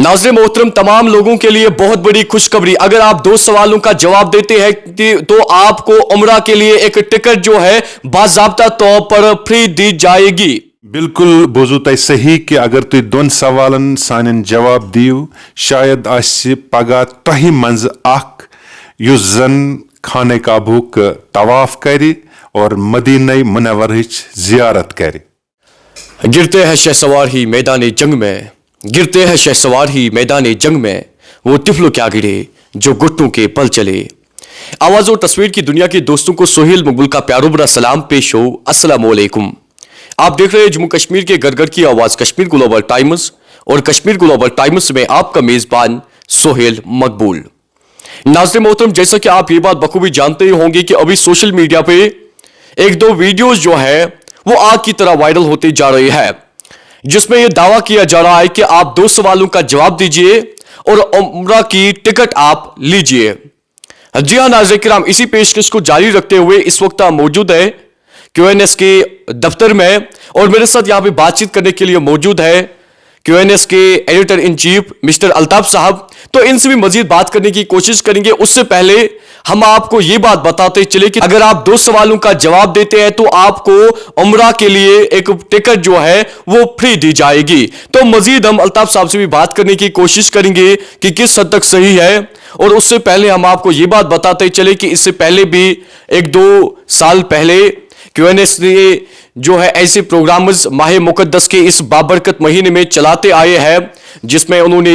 नाज़रीन मोहतरम, तमाम लोगों के लिए बहुत बड़ी खुशखबरी। अगर आप 2 सवालों का जवाब देते हैं तो आपको उम्रा के लिए एक टिकट जो है बाज़ाब्ता तौर पर फ्री दी जाएगी। बिल्कुल बोझू तय सही कि अगर तुम 2 सवालन सान जवाब दियो शायद आसि पगह तोहि मंज अख युस जन खाने काबूक तवाफ करे और मदीना मुनव्वरहिच जियारत करे। गिरते हैं शहसवार ही मैदान जंग में, गिरते हैं शहसवार ही मैदान जंग में, वो तिफलो क्या गिरे जो घुटनों के पल चले। आवाज और तस्वीर की दुनिया के दोस्तों को सोहेल मकबूल का प्यारो बड़ा सलाम पेश हो। अस्सलाम वालेकुम। आप देख रहे हैं जम्मू कश्मीर के घर घर की आवाज कश्मीर ग्लोबल टाइम्स और कश्मीर ग्लोबल टाइम्स में आपका मेजबान सोहेल मकबूल। नाज़रीन मोहतरम, जैसा कि आप ये बात बखूबी जानते ही होंगे कि अभी सोशल मीडिया पे 1-2 वीडियोस जो है वो आग की तरह वायरल होते जा रहे हैं, जिसमें यह दावा किया जा रहा है कि आप 2 सवालों का जवाब दीजिए और उम्रा की टिकट आप लीजिए। जी हाँ नाज़रीन किराम, इसी पेशकश को जारी रखते हुए इस वक्त आप मौजूद है QNS के दफ्तर में और मेरे साथ यहां पे बातचीत करने के लिए मौजूद है QNS के editor in chief mister Altaf साहब। तो इनसे भी मजीद बात करने की कोशिश करेंगे। उससे पहले हम आपको यह बात बताते चले कि अगर आप 2 सवालों का जवाब देते हैं तो आपको उम्रा के लिए एक टिकट जो है वो फ्री दी जाएगी। तो मजीद हम अल्ताफ साहब से भी बात करने की कोशिश करेंगे कि किस हद तक सही है। और उससे पहले हम आपको यह बात बताते चले कि इससे पहले भी 1-2 साल पहले QNS ने जो है ऐसे प्रोग्राम्स माह मुकद्दस के इस बाबरकत महीने में चलाते आए हैं, जिसमें उन्होंने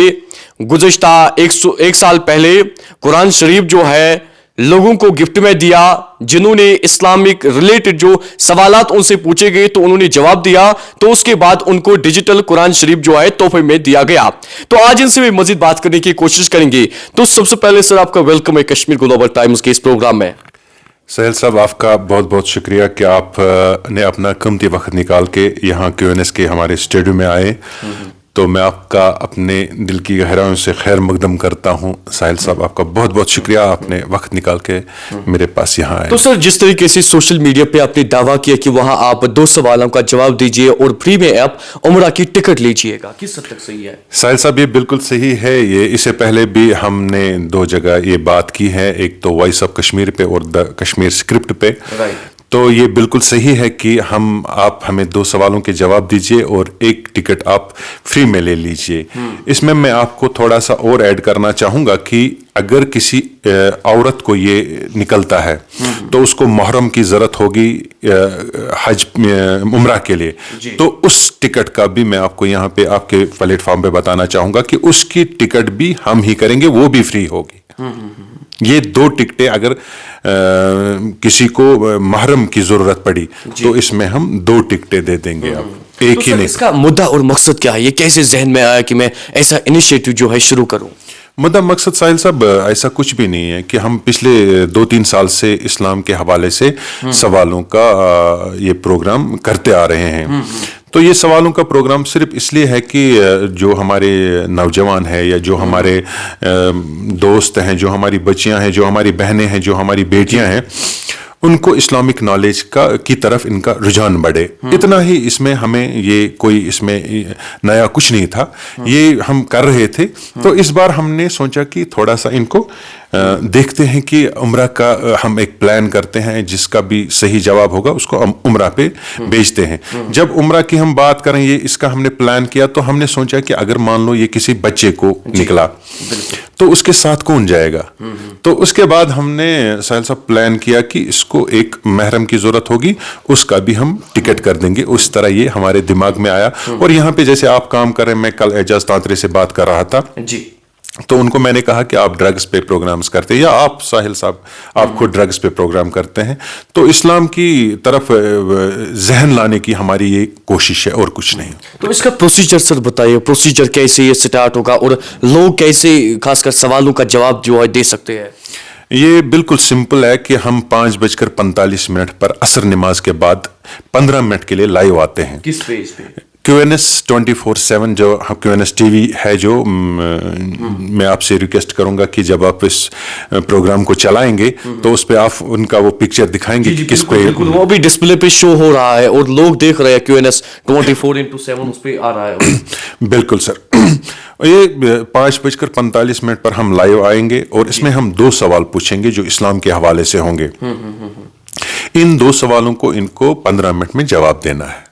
गुज़श्ता 1 साल पहले कुरान शरीफ जो है लोगों को गिफ्ट में दिया। जिन्होंने इस्लामिक रिलेटेड जो सवालात उनसे पूछे गए तो उन्होंने जवाब दिया, तो उसके बाद उनको डिजिटल कुरान शरीफ जो है तोहफे में दिया गया। तो आज इनसे भी मजीद बात करने की कोशिश करेंगे। तो सबसे पहले सर आपका वेलकम है कश्मीर ग्लोबल टाइम्स के इस प्रोग्राम में। सहेल साहब, आपका बहुत बहुत शुक्रिया कि आप ने अपना कीमती वक्त निकाल के यहाँ QNS के हमारे स्टूडियो में आए। तो मैं आपका अपने दिल की गहराइयों से खैर मकदम करता हूँ। साहिल साहब, आपका बहुत बहुत शुक्रिया, आपने वक्त निकाल के मेरे पास यहाँ आए। तो सर, जिस तरीके से सोशल मीडिया पे आपने दावा किया कि वहाँ आप 2 सवालों का जवाब दीजिए और फ्री में आप उम्रा की टिकट लीजिएगा, किस हद तक सही है? साहिल साहब, ये बिल्कुल सही है। ये इससे पहले भी हमने 2 जगह ये बात की है, एक तो वॉइस ऑफ कश्मीर पे और द कश्मीर स्क्रिप्ट पे। तो ये बिल्कुल सही है कि आप हमें 2 सवालों के जवाब दीजिए और एक टिकट आप फ्री में ले लीजिए। इसमें मैं आपको थोड़ा सा और ऐड करना चाहूँगा कि अगर किसी औरत को ये निकलता है तो उसको मुहर्रम की ज़रूरत होगी हज उम्रा के लिए, तो उस टिकट का भी मैं आपको यहाँ पे आपके प्लेटफॉर्म पे बताना चाहूँगा कि उसकी टिकट भी हम ही करेंगे, वो भी फ्री होगी। ये 2 टिकटें अगर किसी को महरम की जरूरत पड़ी तो इसमें हम 2 टिकटें दे देंगे। आप एक तो ही नहीं। इसका मुद्दा और मकसद क्या है? ये कैसे जहन में आया कि मैं ऐसा इनिशिएटिव जो है शुरू करूं? मुद्दा मकसद साहिल साहब ऐसा कुछ भी नहीं है कि हम पिछले 2-3 साल से इस्लाम के हवाले से सवालों का ये प्रोग्राम करते आ रहे हैं। तो ये सवालों का प्रोग्राम सिर्फ इसलिए है कि जो हमारे नौजवान हैं या जो हमारे दोस्त हैं, जो हमारी बच्चियां हैं, जो हमारी बहनें हैं, जो हमारी बेटियां हैं, उनको इस्लामिक नॉलेज की तरफ इनका रुझान बढ़े। इतना ही इसमें हमें ये कोई इसमें नया कुछ नहीं था, ये हम कर रहे थे। तो इस बार हमने सोचा कि थोड़ा सा इनको देखते हैं कि उम्रा का हम एक प्लान करते हैं, जिसका भी सही जवाब होगा उसको हम उम्रा पे भेजते हैं। जब उम्रा की हम बात करें, ये इसका हमने प्लान किया तो हमने सोचा कि अगर मान लो ये किसी बच्चे को निकला तो उसके साथ कौन जाएगा। तो उसके बाद हमने साहिल साहब प्लान किया कि इसको एक महरम की जरूरत होगी, उसका भी हम टिकट कर देंगे। उस तरह ये हमारे दिमाग में आया। और यहाँ पे जैसे आप काम कर रहे हैं, मैं कल एजाज तांत्रे से बात कर रहा था जी, तो उनको मैंने कहा कि आप ड्रग्स पे प्रोग्राम्स करते हैं, या आप साहिल साहब आप खुद ड्रग्स पे प्रोग्राम करते हैं। तो इस्लाम की तरफ जहन लाने की हमारी ये कोशिश है और कुछ नहीं। तो इसका प्रोसीजर सर बताइए, प्रोसीजर कैसे ये स्टार्ट होगा और लोग कैसे खासकर सवालों का जवाब जो है दे सकते हैं? ये बिल्कुल सिंपल है कि हम 5:45 पर असर नमाज के बाद 15 मिनट के लिए लाइव आते हैं। किस पेज पे? QNS 24/7 जो QNS TV है, जो मैं आपसे रिक्वेस्ट करूंगा कि जब आप इस प्रोग्राम को चलाएंगे तो उस पे आप उनका वो पिक्चर दिखाएंगे कि किस पे, वो भी डिस्प्ले पे शो हो रहा है और लोग देख रहे हैं, QNS 24/7 उस पे आ रहा है। बिल्कुल सर। ये 5:45 पर हम लाइव आएंगे और इसमें हम 2 सवाल पूछेंगे जो इस्लाम के हवाले से होंगे। इन 2 सवालों को इनको 15 मिनट में जवाब देना है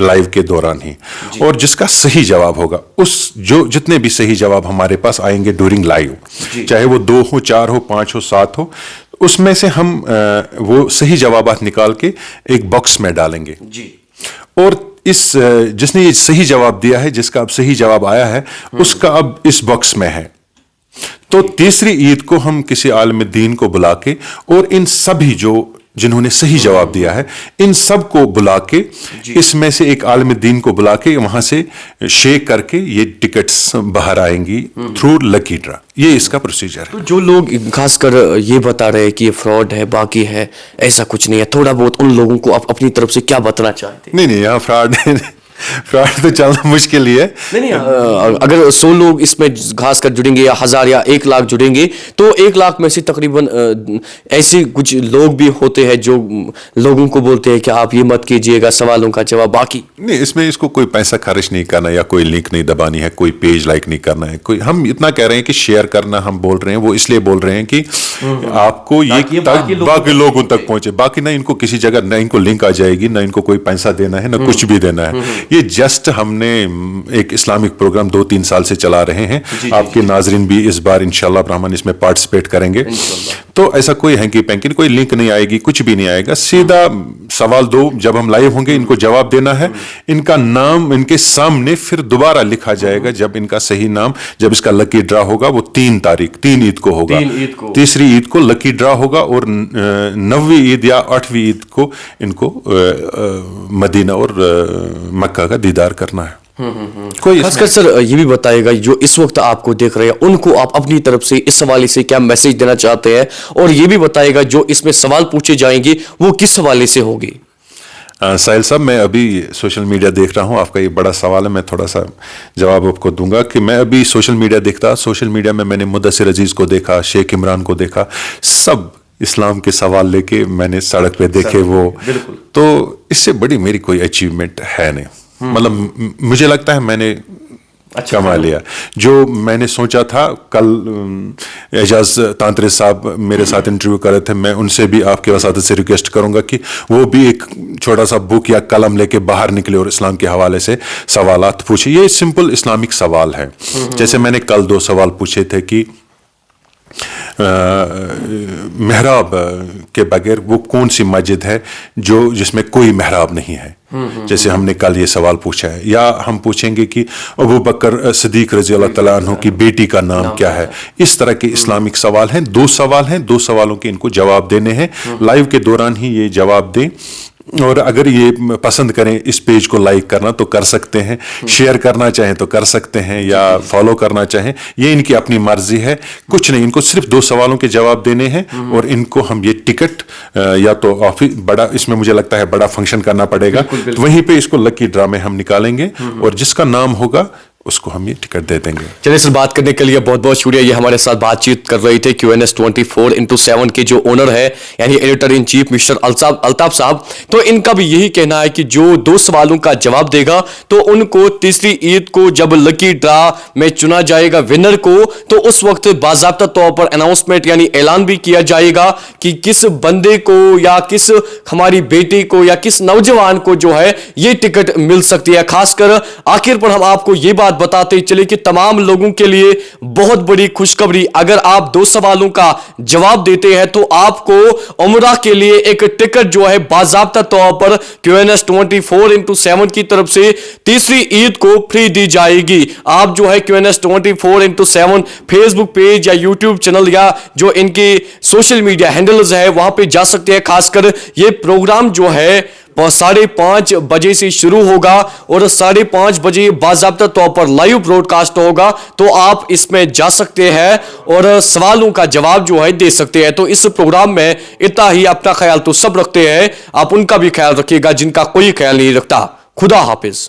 लाइव के दौरान ही, और जिसका सही जवाब होगा, उस जो जितने भी सही जवाब हमारे पास आएंगे ड्यूरिंग लाइव, चाहे वो 2 हो, 4 हो, 5 हो, 7 हो, उसमें से हम वो सही जवाबात निकाल के एक बॉक्स में डालेंगे जी। और इस जिसने ये सही जवाब दिया है, जिसका अब सही जवाब आया है, उसका अब इस बॉक्स में है। तो तीसरी ईद को हम किसी आलिम दीन को बुला के, और इन सभी जो जिन्होंने सही जवाब दिया है, इन सब को बुला के, इसमें से एक आलिम दीन को बुला के वहां से शेक करके ये टिकट्स बाहर आएंगी थ्रू लकी ड्रा। ये इसका प्रोसीजर है। तो जो लोग खासकर ये बता रहे हैं कि ये फ्रॉड है, बाकी है, ऐसा कुछ नहीं है, थोड़ा बहुत उन लोगों को आप अपनी तरफ से क्या बताना चाहते हैं? नहीं, यहाँ फ्रॉड तो चलना मुश्किल ही है। नहीं, अगर 100 लोग इसमें खासकर जुड़ेंगे या 1000 या 1 लाख जुड़ेंगे, तो 1 लाख में से तकरीबन ऐसे कुछ लोग भी होते हैं जो लोगों को बोलते हैं कि आप ये मत कीजिएगा, सवालों का जवाब बाकी नहीं। इसमें इसको कोई पैसा खर्च नहीं करना, या कोई लिंक नहीं दबानी है, कोई पेज लाइक नहीं करना है, कोई, हम इतना कह रहे हैं कि शेयर करना हम बोल रहे हैं, वो इसलिए बोल रहे हैं कि आपको ये बाकी लोगों तक पहुंचे। बाकी ना इनको किसी जगह ना इनको लिंक आ जाएगी, ना इनको कोई पैसा देना है, ना कुछ भी देना है। ये जस्ट हमने एक इस्लामिक प्रोग्राम 2-3 साल से चला रहे हैं। आपके नाजरीन भी इस बार इंशाल्लाह रहमान इसमें पार्टिसिपेट करेंगे। तो ऐसा कोई हैंकी पैंकी, कोई लिंक नहीं आएगी, कुछ भी नहीं आएगा। सीधा सवाल 2 जब हम लाइव होंगे, इनको जवाब देना है। इनका नाम इनके सामने फिर दोबारा लिखा जाएगा जब इनका सही नाम, जब इसका लकी ड्रा होगा, वो 3 ईद को होगा। तीसरी ईद को लकी ड्रा होगा, और 9वीं ईद या 8वीं ईद को इनको मदीना और मक्का का दीदार करना है। कोई खासकर सर ये भी बताएगा, जो इस वक्त आपको देख रहे हैं, उनको आप अपनी तरफ से इस हवाले से क्या मैसेज देना चाहते हैं, और ये भी बताएगा जो इसमें सवाल पूछे जाएंगे वो किस हवाले से होगी? साहिल साहब, मैं अभी सोशल मीडिया देख रहा हूँ, आपका ये बड़ा सवाल है, मैं थोड़ा सा जवाब आपको दूंगा कि मैं अभी सोशल मीडिया देखता, सोशल मीडिया में मैंने मुदस्सिर अजीज को देखा, शेख इमरान को देखा, सब इस्लाम के सवाल लेके मैंने सड़क पे देखे वो। तो इससे बड़ी मेरी कोई अचीवमेंट है नहीं। मतलब मुझे लगता है मैंने कमा लिया जो मैंने सोचा था। कल एजाज तांत्रे साहब मेरे साथ इंटरव्यू कर रहे थे, मैं उनसे भी आपके वसादत से रिक्वेस्ट करूंगा कि वो भी एक छोटा सा बुक या कलम लेके बाहर निकले और इस्लाम के हवाले से सवालात पूछे। ये सिंपल इस्लामिक सवाल है। जैसे मैंने कल 2 सवाल पूछे थे कि मेहराब के बगैर वो कौन सी मस्जिद है जो जिसमें कोई मेहराब नहीं है, जैसे हमने कल ये सवाल पूछा है। या हम पूछेंगे कि अबू बकर सिद्दीक रज़ी अल्लाह तआला अन्हु की बेटी का नाम क्या है। इस तरह के इस्लामिक सवाल हैं। 2 सवाल हैं, 2 सवालों के इनको जवाब देने हैं। लाइव के दौरान ही ये जवाब दें, और अगर ये पसंद करें इस पेज को लाइक करना तो कर सकते हैं, शेयर करना चाहें तो कर सकते हैं, या फॉलो करना चाहें, ये इनकी अपनी मर्जी है। कुछ नहीं, इनको सिर्फ 2 सवालों के जवाब देने हैं, और इनको हम ये टिकट या तो ऑफिस बड़ा, इसमें मुझे लगता है बड़ा फंक्शन करना पड़ेगा, वहीं पे इसको लकी ड्रा में हम निकालेंगे, और जिसका नाम होगा उसको हम ये टिकट दे देंगे। चलिए सर, बात करने के लिए बहुत बहुत शुक्रिया। ये हमारे साथ बातचीत कर रहे थे QNS 24/7 के जो ओनर है, यानी editor in chief mister Altaf साहब। तो इनका भी यही कहना है कि जो 2 सवालों का जवाब देगा तो उनको तीसरी ईद को जब लकी ड्रा में चुना जाएगा विनर को, तो उस वक्त बाज़ाब्ता तौर पर अनाउंसमेंट यानी ऐलान भी किया जाएगा कि किस बंदे को या किस हमारी बेटी को या किस नौजवान को जो है ये टिकट मिल सकती है। खासकर आखिर पर हम आपको ये बात बताते चले कि तमाम लोगों के लिए बहुत बड़ी खुशखबरी, अगर आप 2 सवालों का जवाब देते हैं तो आपको उम्रा के लिए एक टिकट जो है बाज़ाब्ता तौर पर QNS 24/7 की तरफ से तीसरी ईद को फ्री दी जाएगी। आप जो है QNS 24/7 फेसबुक पेज या यूट्यूब चैनल या जो इनके सोशल मीडिया हैंडल्स है वहां पे जा सकते हैं। खासकर ये प्रोग्राम जो है 5:30 बजे से शुरू होगा और 5:30 बजे बाज़ाब्ता तौर पर लाइव ब्रॉडकास्ट होगा, तो आप इसमें जा सकते हैं और सवालों का जवाब जो है दे सकते हैं। तो इस प्रोग्राम में इतना ही। अपना ख्याल तो सब रखते हैं, आप उनका भी ख्याल रखिएगा जिनका कोई ख्याल नहीं रखता। खुदा हाफिज।